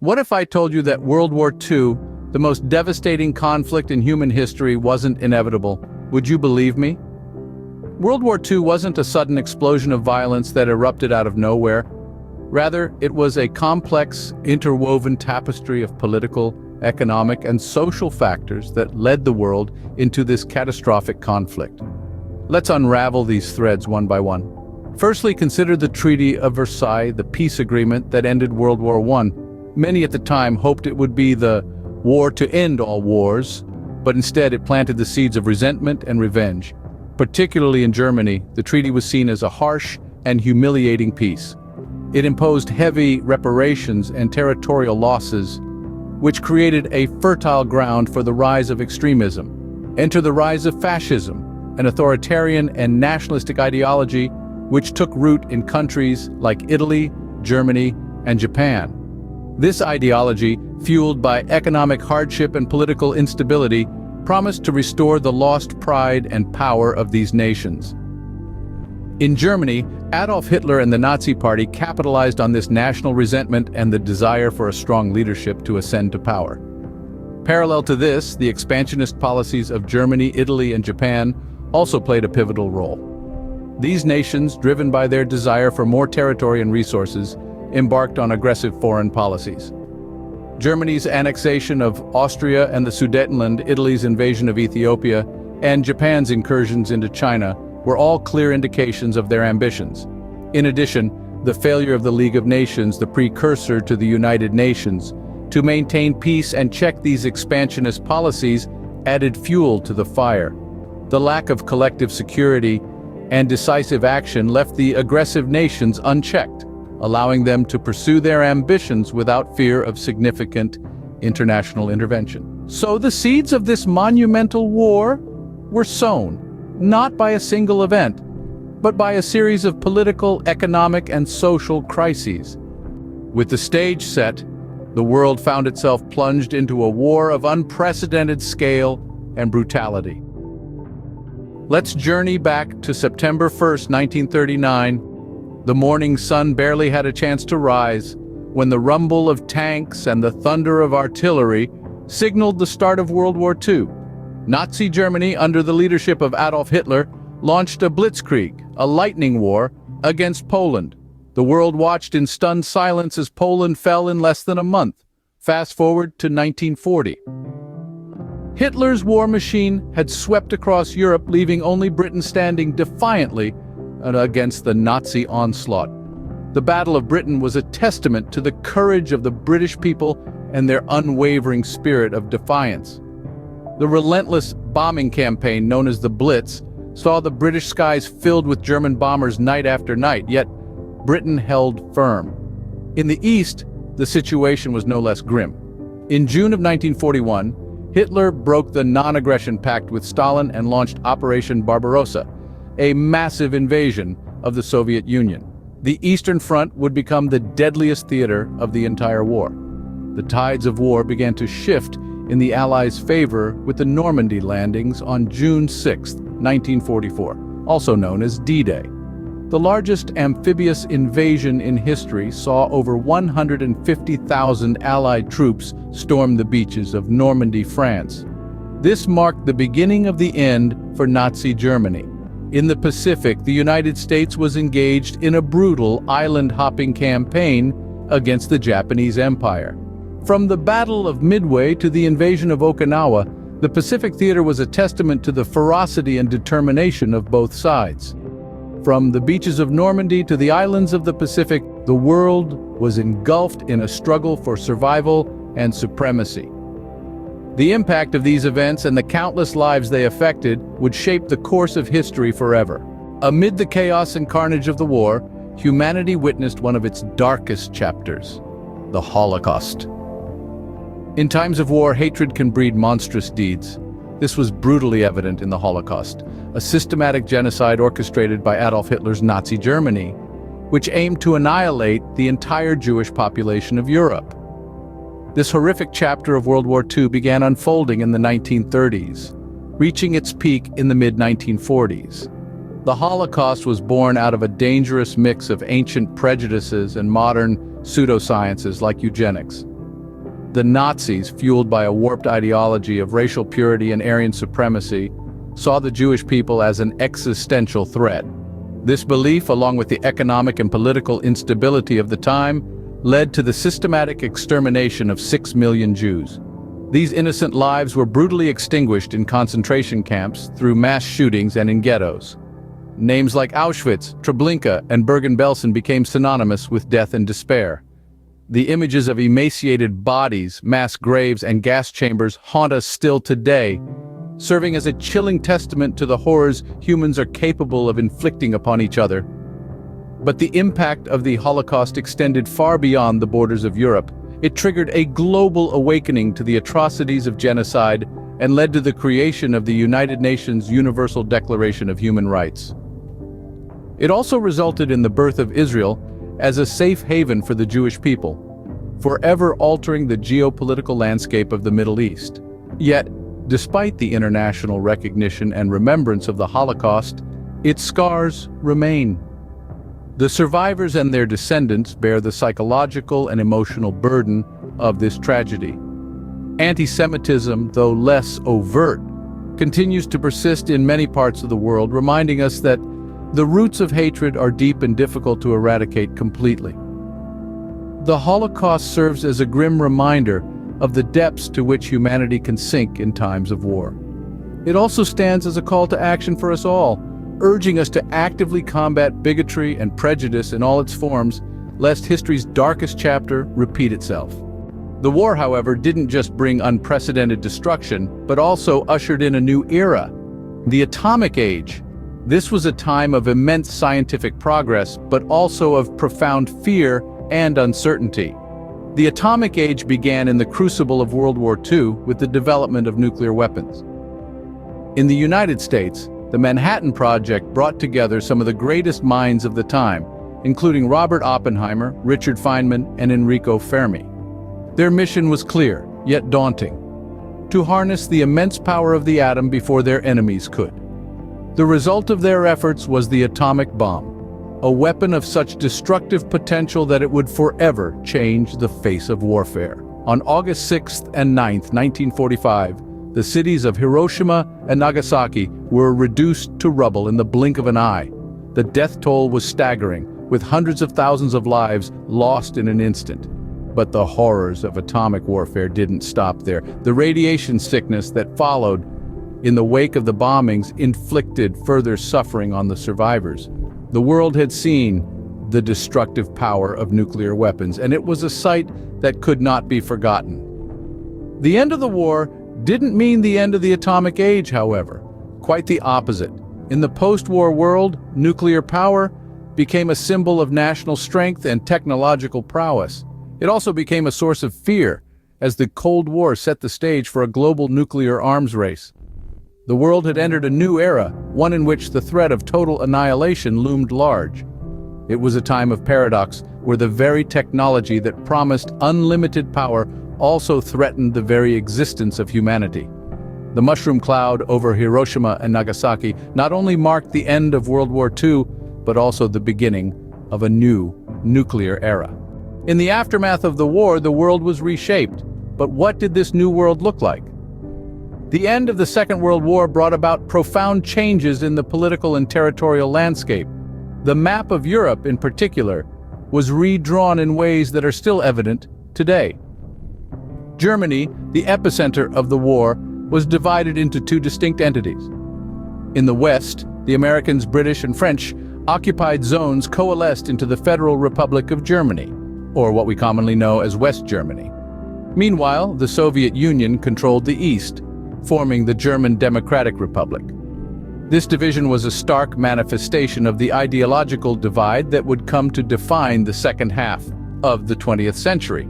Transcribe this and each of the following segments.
What if I told you that World War II, the most devastating conflict in human history, wasn't inevitable? Would you believe me? World War II wasn't a sudden explosion of violence that erupted out of nowhere. Rather, it was a complex, interwoven tapestry of political, economic, and social factors that led the world into this catastrophic conflict. Let's unravel these threads one by one. Firstly, consider the Treaty of Versailles, the peace agreement that ended World War I. Many at the time hoped it would be the war to end all wars, but instead it planted the seeds of resentment and revenge. Particularly in Germany, the treaty was seen as a harsh and humiliating peace. It imposed heavy reparations and territorial losses, which created a fertile ground for the rise of extremism. Enter the rise of fascism, an authoritarian and nationalistic ideology which took root in countries like Italy, Germany, and Japan. This ideology, fueled by economic hardship and political instability, promised to restore the lost pride and power of these nations. In Germany, Adolf Hitler and the Nazi Party capitalized on this national resentment and the desire for a strong leadership to ascend to power. Parallel to this, the expansionist policies of Germany, Italy, and Japan also played a pivotal role. These nations, driven by their desire for more territory and resources, embarked on aggressive foreign policies. Germany's annexation of Austria and the Sudetenland, Italy's invasion of Ethiopia, and Japan's incursions into China were all clear indications of their ambitions. In addition, the failure of the League of Nations, the precursor to the United Nations, to maintain peace and check these expansionist policies added fuel to the fire. The lack of collective security and decisive action left the aggressive nations unchecked, allowing them to pursue their ambitions without fear of significant international intervention. So the seeds of this monumental war were sown, not by a single event, but by a series of political, economic, and social crises. With the stage set, the world found itself plunged into a war of unprecedented scale and brutality. Let's journey back to September 1st, 1939. The morning sun barely had a chance to rise when the rumble of tanks and the thunder of artillery signaled the start of World War II. Nazi Germany, under the leadership of Adolf Hitler, launched a blitzkrieg, a lightning war, against Poland. The world watched in stunned silence as Poland fell in less than a month. Fast forward to 1940. Hitler's war machine had swept across Europe, leaving only Britain standing defiantly against the Nazi onslaught. The Battle of Britain was a testament to the courage of the British people and their unwavering spirit of defiance. The relentless bombing campaign known as the Blitz saw the British skies filled with German bombers night after night, yet Britain held firm. In the East, the situation was no less grim. In June of 1941, Hitler broke the non-aggression pact with Stalin and launched Operation Barbarossa, a massive invasion of the Soviet Union. The Eastern Front would become the deadliest theater of the entire war. The tides of war began to shift in the Allies' favor with the Normandy landings on June 6, 1944, also known as D-Day. The largest amphibious invasion in history saw over 150,000 Allied troops storm the beaches of Normandy, France. This marked the beginning of the end for Nazi Germany. In the Pacific, the United States was engaged in a brutal island-hopping campaign against the Japanese Empire. From the Battle of Midway to the invasion of Okinawa, the Pacific theater was a testament to the ferocity and determination of both sides. From the beaches of Normandy to the islands of the Pacific, the world was engulfed in a struggle for survival and supremacy. The impact of these events and the countless lives they affected would shape the course of history forever. Amid the chaos and carnage of the war, humanity witnessed one of its darkest chapters, the Holocaust. In times of war, hatred can breed monstrous deeds. This was brutally evident in the Holocaust, a systematic genocide orchestrated by Adolf Hitler's Nazi Germany, which aimed to annihilate the entire Jewish population of Europe. This horrific chapter of World War II began unfolding in the 1930s, reaching its peak in the mid-1940s. The Holocaust was born out of a dangerous mix of ancient prejudices and modern pseudosciences like eugenics. The Nazis, fueled by a warped ideology of racial purity and Aryan supremacy, saw the Jewish people as an existential threat. This belief, along with the economic and political instability of the time, led to the systematic extermination of 6 million Jews. These innocent lives were brutally extinguished in concentration camps through mass shootings and in ghettos. Names like Auschwitz, Treblinka, and Bergen-Belsen became synonymous with death and despair. The images of emaciated bodies, mass graves, and gas chambers haunt us still today, serving as a chilling testament to the horrors humans are capable of inflicting upon each other. But the impact of the Holocaust extended far beyond the borders of Europe. It triggered a global awakening to the atrocities of genocide and led to the creation of the United Nations Universal Declaration of Human Rights. It also resulted in the birth of Israel as a safe haven for the Jewish people, forever altering the geopolitical landscape of the Middle East. Yet, despite the international recognition and remembrance of the Holocaust, its scars remain. The survivors and their descendants bear the psychological and emotional burden of this tragedy. Anti-Semitism, though less overt, continues to persist in many parts of the world, reminding us that the roots of hatred are deep and difficult to eradicate completely. The Holocaust serves as a grim reminder of the depths to which humanity can sink in times of war. It also stands as a call to action for us all, urging us to actively combat bigotry and prejudice in all its forms, lest history's darkest chapter repeat itself. The war, however, didn't just bring unprecedented destruction, but also ushered in a new era, the Atomic Age. This was a time of immense scientific progress, but also of profound fear and uncertainty. The Atomic Age began in the crucible of World War II with the development of nuclear weapons. In the United States, the Manhattan Project brought together some of the greatest minds of the time, including Robert Oppenheimer, Richard Feynman, and Enrico Fermi. Their mission was clear, yet daunting: to harness the immense power of the atom before their enemies could. The result of their efforts was the atomic bomb, a weapon of such destructive potential that it would forever change the face of warfare. On August 6th and 9th, 1945, the cities of Hiroshima and Nagasaki were reduced to rubble in the blink of an eye. The death toll was staggering, with hundreds of thousands of lives lost in an instant. But the horrors of atomic warfare didn't stop there. The radiation sickness that followed in the wake of the bombings inflicted further suffering on the survivors. The world had seen the destructive power of nuclear weapons, and it was a sight that could not be forgotten. The end of the war didn't mean the end of the atomic age, however. Quite the opposite. In the post-war world, nuclear power became a symbol of national strength and technological prowess. It also became a source of fear, as the Cold War set the stage for a global nuclear arms race. The world had entered a new era, one in which the threat of total annihilation loomed large. It was a time of paradox, where the very technology that promised unlimited power also threatened the very existence of humanity. The mushroom cloud over Hiroshima and Nagasaki not only marked the end of World War II, but also the beginning of a new nuclear era. In the aftermath of the war, the world was reshaped. But what did this new world look like? The end of the Second World War brought about profound changes in the political and territorial landscape. The map of Europe, in particular, was redrawn in ways that are still evident today. Germany, the epicenter of the war, was divided into two distinct entities. In the West, the Americans, British, and French occupied zones coalesced into the Federal Republic of Germany, or what we commonly know as West Germany. Meanwhile, the Soviet Union controlled the East, forming the German Democratic Republic. This division was a stark manifestation of the ideological divide that would come to define the second half of the 20th century.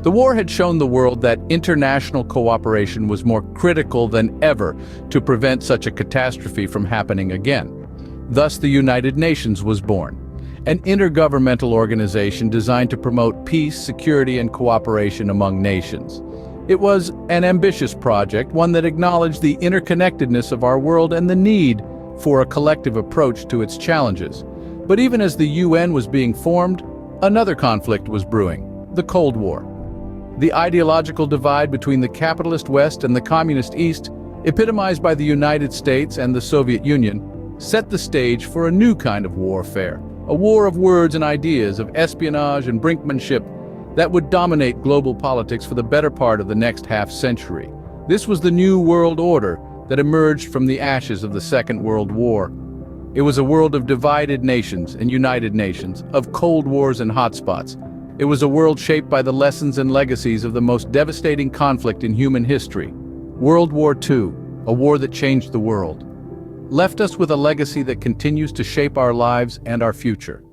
The war had shown the world that international cooperation was more critical than ever to prevent such a catastrophe from happening again. Thus, the United Nations was born, an intergovernmental organization designed to promote peace, security, and cooperation among nations. It was an ambitious project, one that acknowledged the interconnectedness of our world and the need for a collective approach to its challenges. But even as the UN was being formed, another conflict was brewing: the Cold War. The ideological divide between the capitalist West and the communist East, epitomized by the United States and the Soviet Union, set the stage for a new kind of warfare, a war of words and ideas, of espionage and brinkmanship that would dominate global politics for the better part of the next half-century. This was the new world order that emerged from the ashes of the Second World War. It was a world of divided nations and united nations, of cold wars and hotspots. It was a world shaped by the lessons and legacies of the most devastating conflict in human history. World War II, a war that changed the world, left us with a legacy that continues to shape our lives and our future.